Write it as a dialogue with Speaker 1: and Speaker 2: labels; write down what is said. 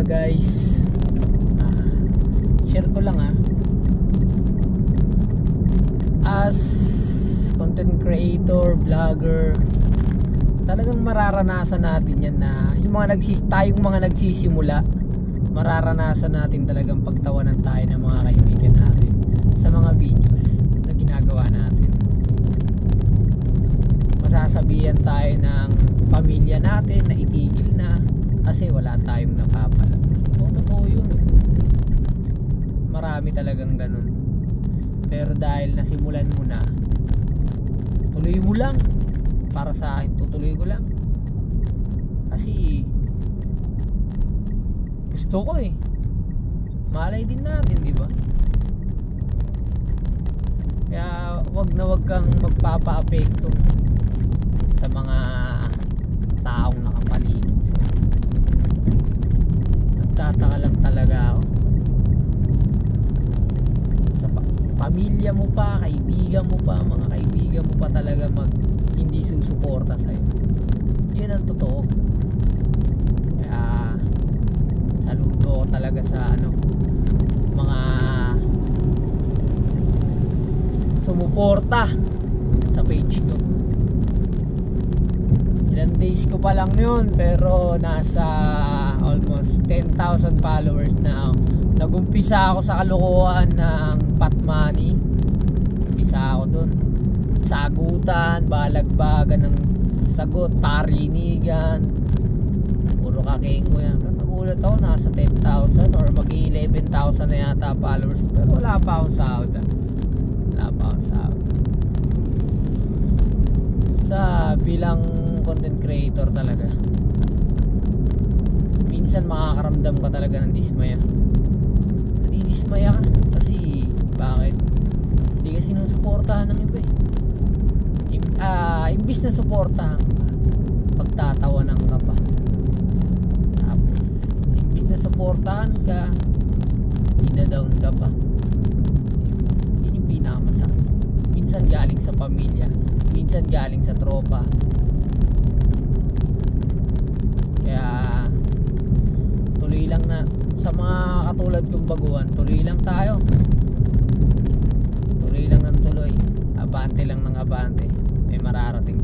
Speaker 1: guys, share ko lang as content creator, vlogger, talagang mararanasan natin yan na yung tayong mga nagsisimula, mararanasan natin talagang pagtawanan tayo ng mga kaibigan natin sa mga videos na ginagawa natin. Masasabihan tayo ng pamilya natin na itigil na kasi wala tayong napapala. Totoo yun, marami talagang ganun. Pero dahil nasimulan mo na, tuloy mo lang. Para sa akin, tutuloy ko lang kasi gusto ko malay din natin, di ba? Kaya wag kang magpapa-apekto sa mga taong nakapaligid sa'yo. Nagtataka lang talaga ako sa pamilya mo pa, kaibigan mo pa, mga kaibigan mo pa talaga hindi susuporta sa'yo. Yun ang totoo. Kaya saludo talaga sa mga sumuporta sa page ko. Ilang days ko pa lang yun, pero nasa almost 10,000 followers na ako. Nagumpisa ako sa kalokohan ng pot money. Umpisa ako dun, sagutan, balagbagan ng sagot, parinigan, puro kakengo yan. Nagulat ako, nasa 10,000 or mag-11,000 na yata followers, pero wala pa akong sahod. Sa bilang content creator talaga, minsan makakaramdam ka talaga ng dismaya. Nadidismaya ka kasi bakit hindi ka sinusuportahan ng iba imbis na suportahan ka, pagtatawanan ka pa. Tapos imbis na suportahan ka, ina-down ka pa. Yun yung pinakamasakit. Minsan galing sa pamilya, minsan galing sa tropa. Kaya tuloy lang na sa mga katulad kong baguhan, tuloy lang tayo, tuloy lang ng tuloy, abante lang ng abante, may mararating